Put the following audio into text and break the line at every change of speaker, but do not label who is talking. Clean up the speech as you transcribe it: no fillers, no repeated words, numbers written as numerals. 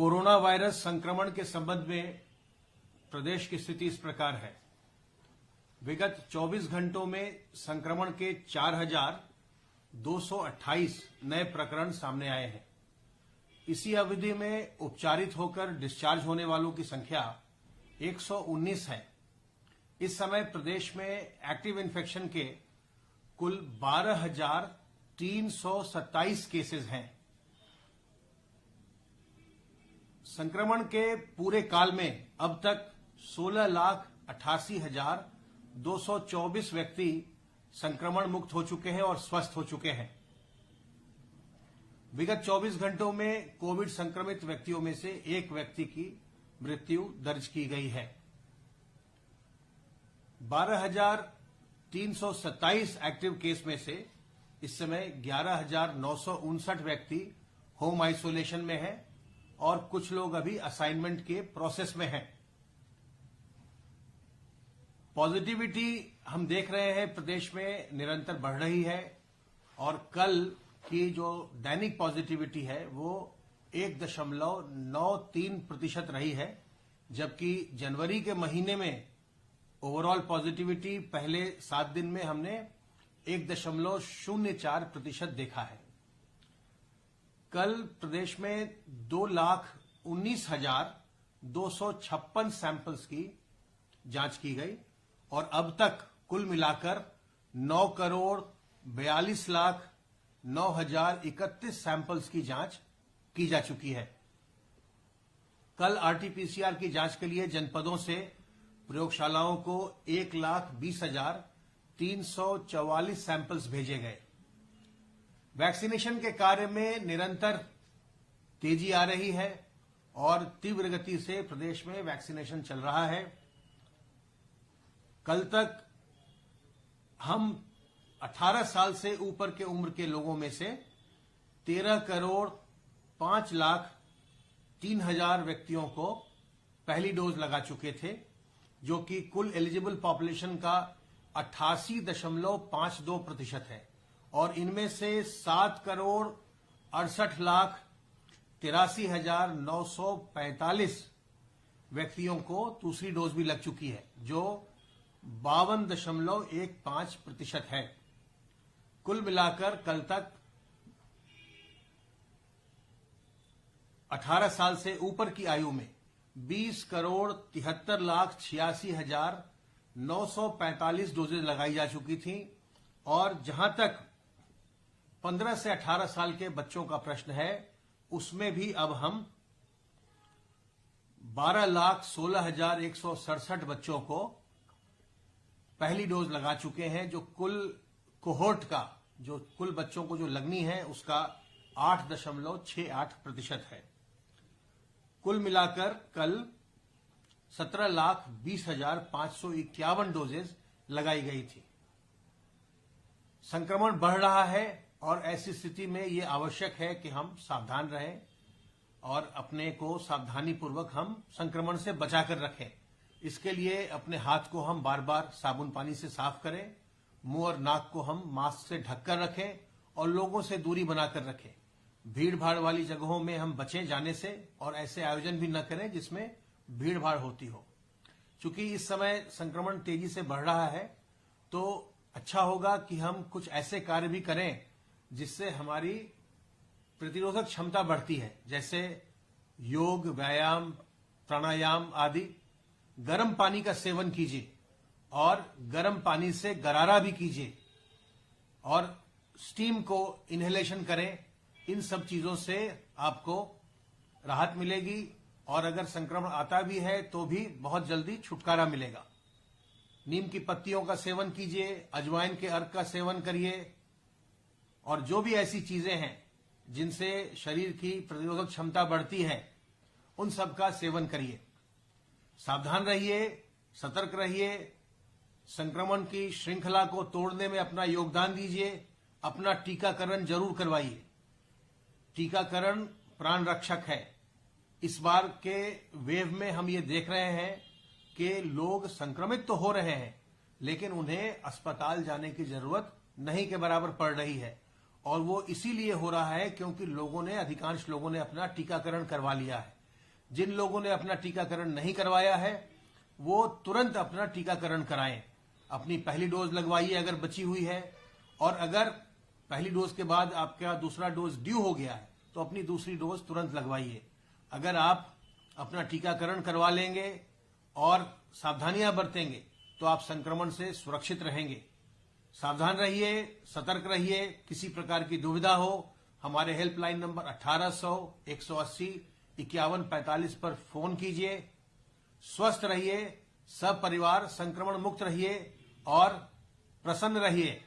Corona virus संक्रमण के संबंध में प्रदेश की स्थिति इस प्रकार है। विगत 24 घंटों में संक्रमण के 4,228 नए प्रकरण सामने आए हैं। इसी अवधि में उपचारित होकर डिस्चार्ज होने वालों की संख्या 119 है। इस समय प्रदेश में एक्टिव इन्फेक्शन के कुल 12,327 केसेस हैं। संक्रमण के पूरे काल में अब तक 16,88,224 व्यक्ति संक्रमण मुक्त हो चुके हैं और स्वस्थ हो चुके हैं। विगत 24 घंटों में कोविड संक्रमित व्यक्तियों में से एक व्यक्ति की मृत्यु दर्ज की गई है। 12,327 एक्टिव केस में से इस समय 11,959 व्यक्ति होम आइसोलेशन में हैं और कुछ लोग अभी असाइनमेंट के प्रोसेस में हैं। पॉजिटिविटी हम देख रहे हैं प्रदेश में निरंतर बढ़ रही है और कल की जो दैनिक पॉजिटिविटी है वो 1.93% रही है, जबकि जनवरी के महीने में ओवरऑल पॉजिटिविटी पहले 7 दिन में हमने 1.04% देखा है। कल प्रदेश में 2,19,256 सैंपल्स की जांच की गई और अब तक कुल मिलाकर 9,42,09,031 सैंपल्स की जांच की जा चुकी है। कल आरटीपीसीआर की जांच के लिए जनपदों से प्रयोगशालाओं को 1,20,344 सैंपल्स भेजे गए। वैक्सीनेशन के कार्य में निरंतर तेजी आ रही है और तीव्र गति से प्रदेश में वैक्सीनेशन चल रहा है। कल तक हम 18 साल से ऊपर के उम्र के लोगों में से 13,05,03,000 व्यक्तियों को पहली डोज लगा चुके थे, जो कि कुल एलिजिबल पॉपुलेशन का 88.52% है और इनमें से 7,68,83,945 व्यक्तियों को दूसरी डोज भी लग चुकी है, जो 52.15% है। कुल मिलाकर कल तक 18 साल से ऊपर की आयु में 20,73,86,945 डोजेज लगाई जा चुकी थी और जहां तक 15 से 18 साल के बच्चों का प्रश्न है, उसमें भी अब हम 12,16,167 बच्चों को पहली डोज लगा चुके हैं, जो कुल कोहोर्ट का जो कुल बच्चों को जो लगनी है उसका 8.68% है। कुल मिलाकर कल 17,20,551 डोजेज लगाई गई थी। संक्रमण बढ़ रहा है और ऐसी स्थिति में ये आवश्यक है कि हम सावधान रहें और अपने को सावधानीपूर्वक हम संक्रमण से बचाकर रखें। इसके लिए अपने हाथ को हम बार बार साबुन पानी से साफ करें, मुंह और नाक को हम मास्क से ढककर रखें और लोगों से दूरी बनाकर रखें। भीड़ भाड़ वाली जगहों में हम बचें जाने से और ऐसे आयोजन भी न करें जिसमें भीड़ भाड़ होती हो। चूंकि इस समय संक्रमण तेजी से बढ़ रहा है, तो अच्छा होगा कि हम कुछ ऐसे कार्य भी करें जिससे हमारी प्रतिरोधक क्षमता बढ़ती है, जैसे योग, व्यायाम, प्राणायाम आदि। गर्म पानी का सेवन कीजिए और गर्म पानी से गरारा भी कीजिए और स्टीम को इनहेलेशन करें। इन सब चीजों से आपको राहत मिलेगी और अगर संक्रमण आता भी है तो भी बहुत जल्दी छुटकारा मिलेगा। नीम की पत्तियों का सेवन कीजिए, अजवाइन के अर्क का सेवन करिए और जो भी ऐसी चीजें हैं जिनसे शरीर की प्रतिरोधक क्षमता बढ़ती है, उन सब का सेवन करिए। सावधान रहिए, सतर्क रहिए, संक्रमण की श्रृंखला को तोड़ने में अपना योगदान दीजिए। अपना टीकाकरण जरूर करवाइए। टीकाकरण प्राण रक्षक है। इस बार के वेव में हम ये देख रहे हैं कि लोग संक्रमित तो हो रहे हैं, लेकिन उन्हें अस्पताल जाने की जरूरत नहीं के बराबर पड़ रही है और वो इसीलिए हो रहा है क्योंकि अधिकांश लोगों ने अपना टीकाकरण करवा लिया है। जिन लोगों ने अपना टीकाकरण नहीं करवाया है वो तुरंत अपना टीकाकरण कराएं। अपनी पहली डोज लगवाइए अगर बची हुई है, और अगर पहली डोज के बाद आपका दूसरा डोज ड्यू हो गया है तो अपनी दूसरी डोज तुरंत लगवाइए। अगर आप अपना टीकाकरण करवा लेंगे और सावधानियां बरतेंगे तो आप संक्रमण से सुरक्षित रहेंगे। सावधान रहिए, सतर्क रहिए। किसी प्रकार की दुविधा हो हमारे हेल्पलाइन नंबर 1800 180 5145 पर फोन कीजिए। स्वस्थ रहिए, सब परिवार संक्रमण मुक्त रहिए और प्रसन्न रहिए।